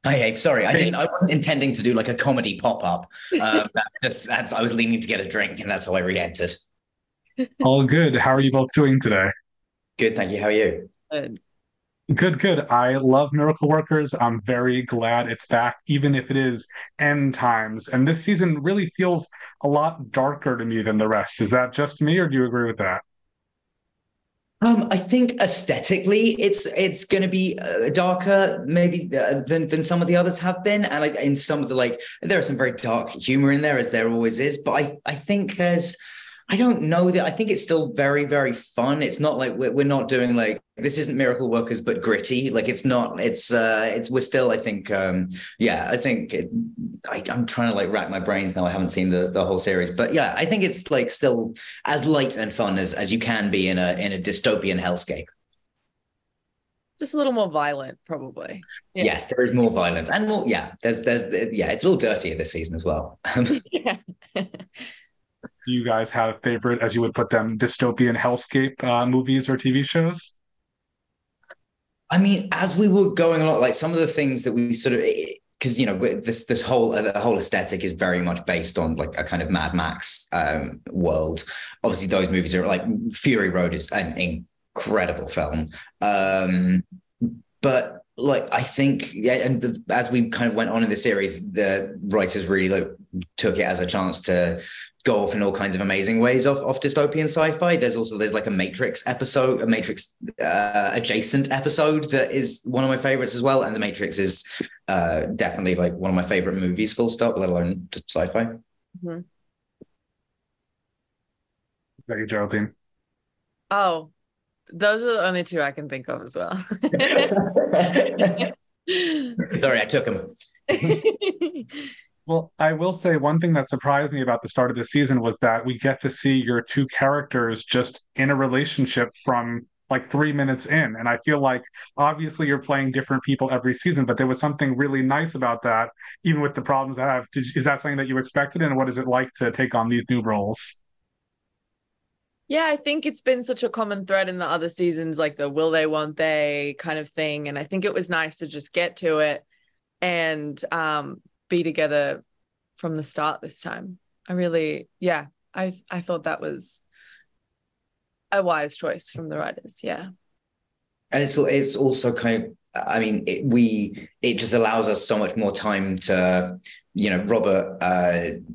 Hi, Abe. Sorry, I wasn't intending to do like a comedy pop up. That's. I was leaving to get a drink, and that's how I re-entered. All good. How are you both doing today? Good, thank you. How are you? Good. Good, good. I love Miracle Workers. I'm very glad it's back, even if it is end times. And this season really feels a lot darker to me than the rest. Is that just me, or do you agree with that? I think aesthetically, it's going to be darker maybe than some of the others have been, and like in some of the like there is some very dark humor in there as there always is. But I think I don't know that I think it's still very fun. It's not like we're not doing like this isn't Miracle Workers but gritty. Like it's not. It's we're still I think yeah I think I'm trying to like rack my brains now. I haven't seen the whole series, but yeah, I think it's like still as light and fun as you can be in a dystopian hellscape. Just a little more violent, probably. Yeah. Yes, there is more violence and more. Yeah, there's yeah, it's a little dirtier this season as well. Yeah. Do you guys have favorite, as you would put them, dystopian hellscape movies or TV shows? I mean, as we were going along, like some of the things that we sort of, because you know, this whole the whole aesthetic is very much based on like a kind of Mad Max world. Obviously, those movies are like Fury Road is an incredible film, but like I think, yeah, and as we kind of went on in the series, the writers really like took it as a chance to go off in all kinds of amazing ways off dystopian sci-fi. There's like a Matrix episode, a Matrix adjacent episode that is one of my favorites as well. And the Matrix is definitely like one of my favorite movies, full stop, let alone just sci-fi. Mhm. Thank you, Geraldine. Oh, those are the only two I can think of as well. Sorry, I took him. Well, I will say one thing that surprised me about the start of the season was that we get to see your two characters just in a relationship from like 3 minutes in. And I feel like obviously you're playing different people every season, but there was something really nice about that, even with the problems that I have. Is that something that you expected? And what is it like to take on these new roles? Yeah, I think it's been such a common thread in the other seasons, like the will they, won't they kind of thing. And I think it was nice to just get to it and be together from the start this time. I really, yeah, I thought that was a wise choice from the writers. Yeah. And it's also kind of I mean it just allows us so much more time to you know Robert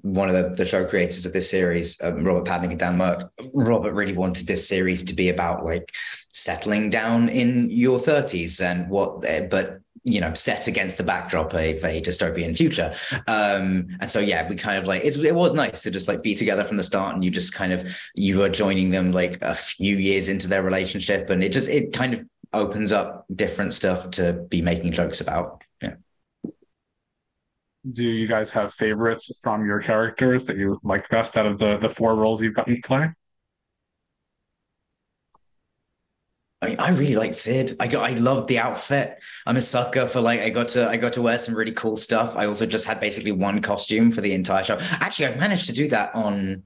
one of the show creators of this series Robert Padnick and Dan Merck. Robert really wanted this series to be about like settling down in your 30s and what but you know set against the backdrop of a dystopian future and so yeah we kind of like it was nice to just like be together from the start and you just kind of you are joining them like a few years into their relationship and it kind of opens up different stuff to be making jokes about. Yeah. Do you guys have favorites from your characters that you like best out of the four roles you've gotten to play? I really like Sid. I love the outfit. I'm a sucker for like I got to wear some really cool stuff. I also just had basically one costume for the entire show. Actually, I've managed to do that on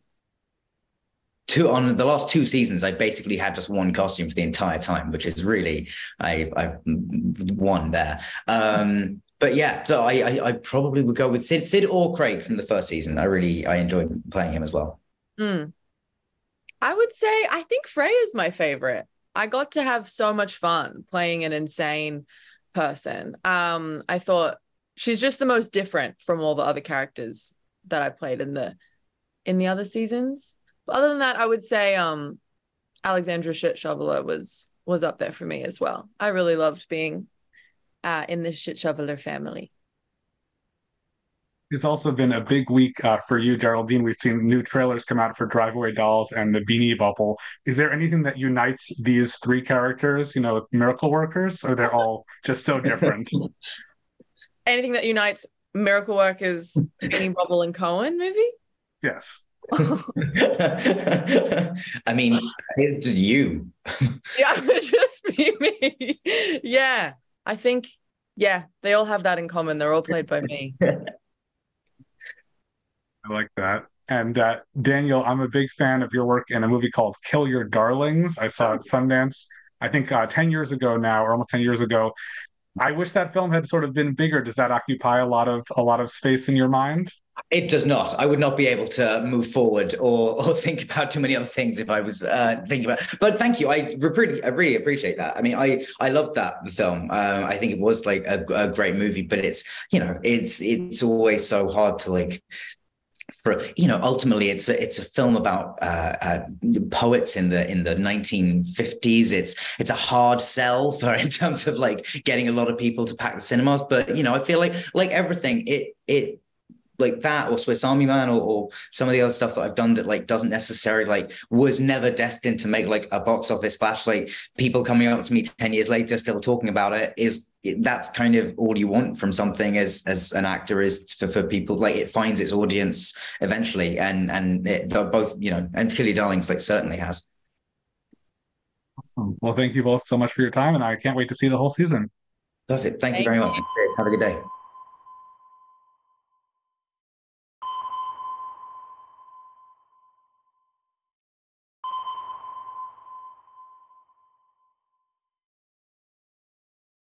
the last two seasons. I basically had just one costume for the entire time, which is really I've won there. But yeah, so I probably would go with Sid or Craig from the first season. I enjoyed playing him as well. Mm. I would say I think Freya's my favorite. I got to have so much fun playing an insane person. I thought she's just the most different from all the other characters that I played in the other seasons. But other than that, I would say Alexandra Shit Shoveler was up there for me as well. I really loved being in the Shit Shoveler family. It's also been a big week for you, Geraldine. We've seen new trailers come out for Drive Away Dolls and the Beanie Bubble. Is there anything that unites these three characters, you know, Miracle Workers, or they're all just so different? Anything that unites Miracle Workers, Beanie Bubble, and Cohen, maybe? Yes. I mean, it's just you. Yeah, it would just be me. Yeah, I think, yeah, they all have that in common. They're all played by me. I like that. And Daniel, I'm a big fan of your work in a movie called Kill Your Darlings. I saw it at Sundance, I think 10 years ago now, or almost 10 years ago. I wish that film had sort of been bigger. Does that occupy a lot of space in your mind? It does not. I would not be able to move forward or think about too many other things if I was thinking about. But thank you. I really appreciate that. I mean, I loved that film. I think it was like a great movie, but it's it's always so hard to like for ultimately it's a film about poets in the 1950s. It's a hard sell for in terms of like getting a lot of people to pack the cinemas, but I feel like everything it like that or Swiss Army Man or some of the other stuff that I've done that like doesn't necessarily like was never destined to make like a box office splash. Like people coming up to me 10 years later still talking about that's kind of all you want from something as an actor is for people. Like it finds its audience eventually, and they're both and Kill Your Darlings like certainly has. Awesome. Well, thank you both so much for your time, and I can't wait to see the whole season. Perfect. Thank you Thank very much. you. Cheers. Have a good day.